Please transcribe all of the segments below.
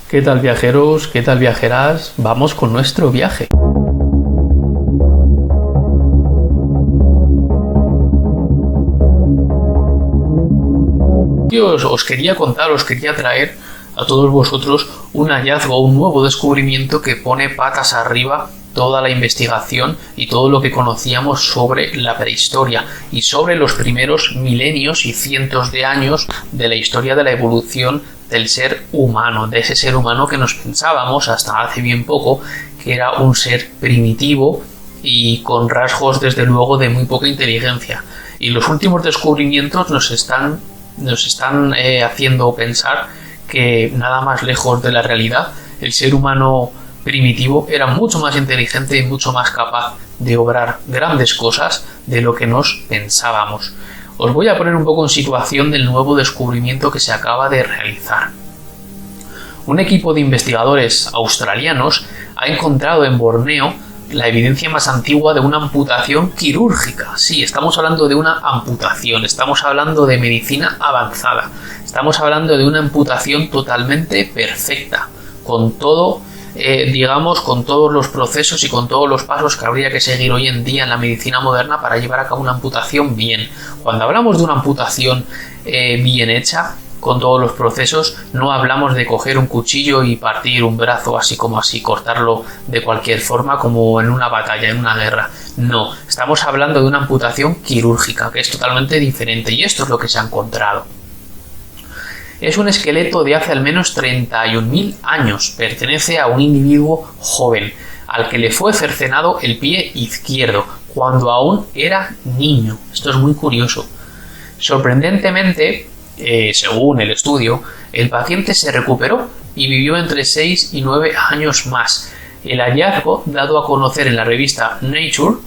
¿Qué tal, viajeros? ¿Qué tal, viajeras? Vamos con nuestro viaje. Os quería contar, os quería traer a todos vosotros un hallazgo, un nuevo descubrimiento que pone patas arriba toda la investigación y todo lo que conocíamos sobre la prehistoria y sobre los primeros milenios y cientos de años de la historia de la evolución del ser humano, de ese ser humano que nos pensábamos hasta hace bien poco que era un ser primitivo y con rasgos desde luego de muy poca inteligencia. Y los últimos descubrimientos nos están haciendo pensar que nada más lejos de la realidad, el ser humano primitivo era mucho más inteligente y mucho más capaz de obrar grandes cosas de lo que nos pensábamos. Os voy a poner un poco en situación del nuevo descubrimiento que se acaba de realizar. Un equipo de investigadores australianos ha encontrado en Borneo la evidencia más antigua de una amputación quirúrgica. Sí, estamos hablando de una amputación, estamos hablando de medicina avanzada, estamos hablando de una amputación totalmente perfecta, con todo, con todos los procesos y con todos los pasos que habría que seguir hoy en día en la medicina moderna para llevar a cabo una amputación bien. Cuando hablamos de una amputación bien hecha, con todos los procesos, no hablamos de coger un cuchillo y partir un brazo así como así, cortarlo de cualquier forma como en una batalla, en una guerra. No, estamos hablando de una amputación quirúrgica, que es totalmente diferente, y esto es lo que se ha encontrado. Es un esqueleto de hace al menos 31.000 años, pertenece a un individuo joven, al que le fue cercenado el pie izquierdo, cuando aún era niño. Esto es muy curioso. Sorprendentemente, según el estudio, el paciente se recuperó y vivió entre 6 y 9 años más. El hallazgo, dado a conocer en la revista Nature,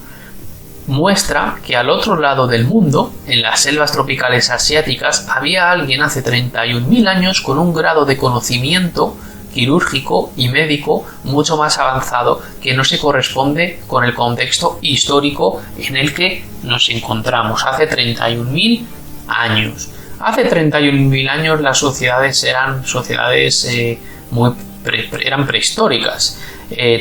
muestra que al otro lado del mundo, en las selvas tropicales asiáticas, había alguien hace 31.000 años con un grado de conocimiento quirúrgico y médico mucho más avanzado que no se corresponde con el contexto histórico en el que nos encontramos hace 31.000 años. Hace 31.000 años las sociedades eran sociedades eran prehistóricas.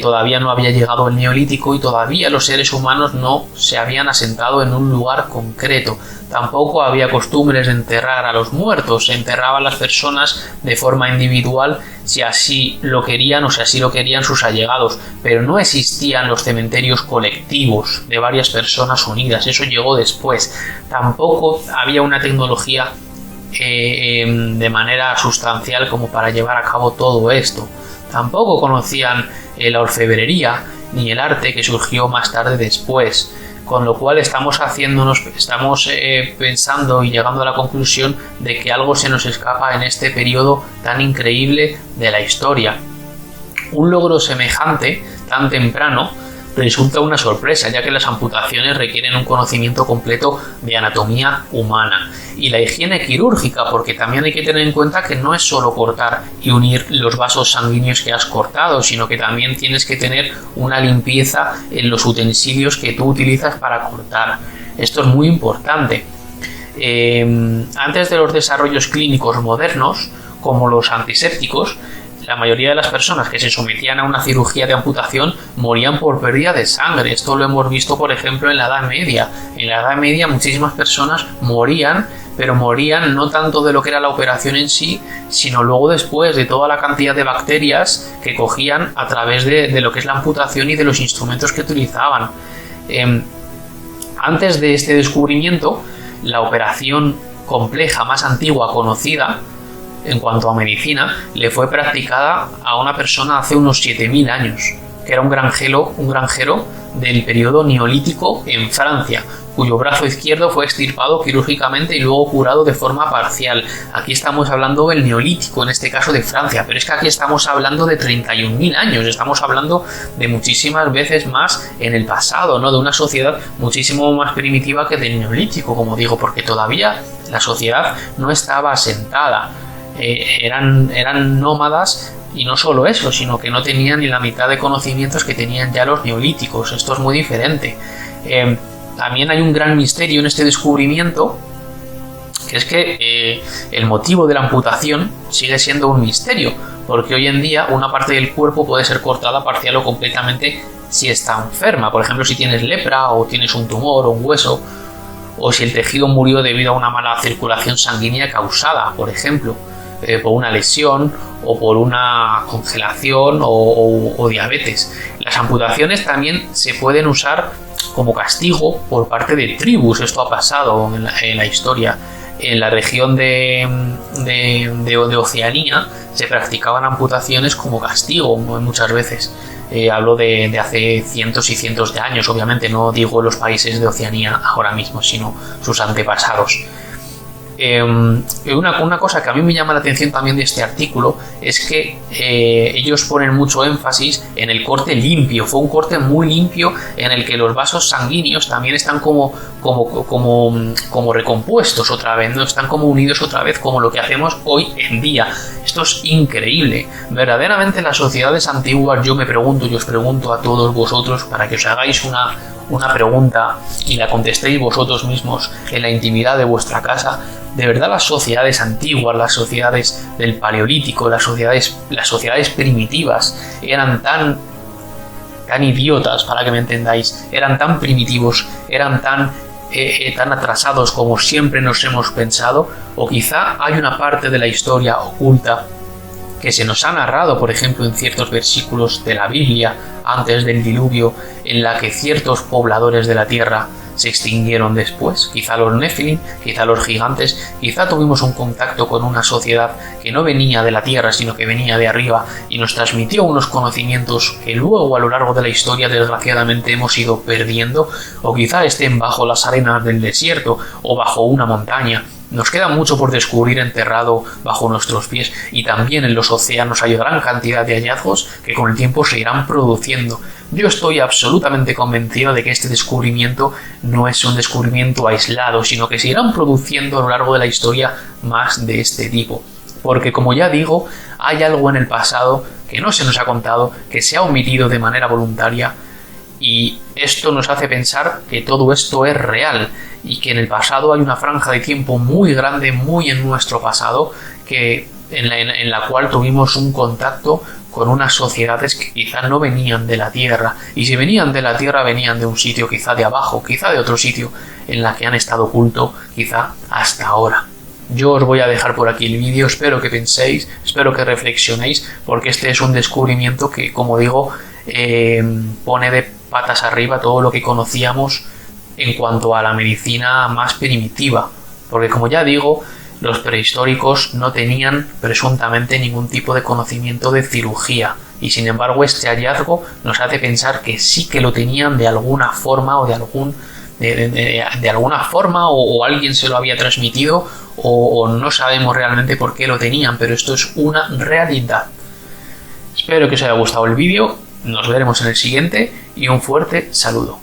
Todavía no había llegado el neolítico y todavía los seres humanos no se habían asentado en un lugar concreto. Tampoco había costumbres de enterrar a los muertos. Se enterraban las personas de forma individual si así lo querían o si así lo querían sus allegados, pero no existían los cementerios colectivos de varias personas unidas. Eso llegó después. Tampoco había una tecnología de manera sustancial como para llevar a cabo todo esto. Tampoco conocían la orfebrería ni el arte que surgió más tarde después, con lo cual estamos pensando y llegando a la conclusión de que algo se nos escapa en este periodo tan increíble de la historia. Un logro semejante tan temprano resulta una sorpresa, ya que las amputaciones requieren un conocimiento completo de anatomía humana y la higiene quirúrgica, porque también hay que tener en cuenta que no es solo cortar y unir los vasos sanguíneos que has cortado, sino que también tienes que tener una limpieza en los utensilios que tú utilizas para cortar. Esto es muy importante. Antes de los desarrollos clínicos modernos, como los antisépticos, la mayoría de las personas que se sometían a una cirugía de amputación morían por pérdida de sangre. Esto lo hemos visto, por ejemplo, en la Edad Media. En la Edad Media muchísimas personas morían, pero morían no tanto de lo que era la operación en sí, sino luego después de toda la cantidad de bacterias que cogían a través de lo que es la amputación y de los instrumentos que utilizaban. Antes de este descubrimiento, la operación compleja más antigua conocida en cuanto a medicina le fue practicada a una persona hace unos 7.000 años, que era un granjero del periodo neolítico en Francia, cuyo brazo izquierdo fue extirpado quirúrgicamente y luego curado de forma parcial. Aquí estamos hablando del neolítico, en este caso de Francia, pero es que aquí estamos hablando de 31.000 años, estamos hablando de muchísimas veces más en el pasado, ¿no? De una sociedad muchísimo más primitiva que del neolítico, como digo, porque todavía la sociedad no estaba asentada. Eran nómadas, y no solo eso, sino que no tenían ni la mitad de conocimientos que tenían ya los neolíticos. Esto es muy diferente. También hay un gran misterio en este descubrimiento, que es que el motivo de la amputación sigue siendo un misterio, porque hoy en día una parte del cuerpo puede ser cortada parcial o completamente si está enferma. Por ejemplo, si tienes lepra o tienes un tumor o un hueso, o si el tejido murió debido a una mala circulación sanguínea causada, por ejemplo, por una lesión o por una congelación o diabetes. Las amputaciones también se pueden usar como castigo por parte de tribus. Esto ha pasado en la historia. En la región de Oceanía se practicaban amputaciones como castigo muchas veces. Hablo de hace cientos y cientos de años, obviamente no digo los países de Oceanía ahora mismo, sino sus antepasados. Una cosa que a mí me llama la atención también de este artículo es que ellos ponen mucho énfasis en el corte limpio. Fue un corte muy limpio en el que los vasos sanguíneos también están como recompuestos otra vez, ¿no? Están como unidos otra vez, como lo que hacemos hoy en día. Esto es increíble. Verdaderamente las sociedades antiguas, yo me pregunto y os pregunto a todos vosotros para que os hagáis una pregunta y la contestéis vosotros mismos en la intimidad de vuestra casa. De verdad, las sociedades antiguas, las sociedades del Paleolítico, las sociedades primitivas eran tan idiotas, para que me entendáis, eran tan primitivos, eran tan atrasados como siempre nos hemos pensado, o quizá hay una parte de la historia oculta que se nos ha narrado, por ejemplo, en ciertos versículos de la Biblia antes del diluvio, en la que ciertos pobladores de la tierra se extinguieron después. Quizá los Nefilim, quizá los gigantes, quizá tuvimos un contacto con una sociedad que no venía de la tierra, sino que venía de arriba y nos transmitió unos conocimientos que luego a lo largo de la historia desgraciadamente hemos ido perdiendo, o quizá estén bajo las arenas del desierto o bajo una montaña. Nos queda mucho por descubrir enterrado bajo nuestros pies, y también en los océanos hay gran cantidad de hallazgos que con el tiempo se irán produciendo. Yo estoy absolutamente convencido de que este descubrimiento no es un descubrimiento aislado, sino que se irán produciendo a lo largo de la historia más de este tipo. Porque, como ya digo, hay algo en el pasado que no se nos ha contado, que se ha omitido de manera voluntaria, y esto nos hace pensar que todo esto es real y que en el pasado hay una franja de tiempo muy grande, muy en nuestro pasado, en la cual tuvimos un contacto con unas sociedades que quizá no venían de la Tierra, y si venían de la Tierra venían de un sitio quizá de abajo, quizá de otro sitio en la que han estado oculto quizá hasta ahora. Yo os voy a dejar por aquí el vídeo, espero que penséis, espero que reflexionéis, porque este es un descubrimiento que, como digo, pone de patas arriba todo lo que conocíamos en cuanto a la medicina más primitiva, porque, como ya digo, los prehistóricos no tenían presuntamente ningún tipo de conocimiento de cirugía, y sin embargo este hallazgo nos hace pensar que sí que lo tenían de alguna forma, o de alguna forma, o alguien se lo había transmitido, o no sabemos realmente por qué lo tenían, pero esto es una realidad. Espero que os haya gustado el vídeo, nos veremos en el siguiente y un fuerte saludo.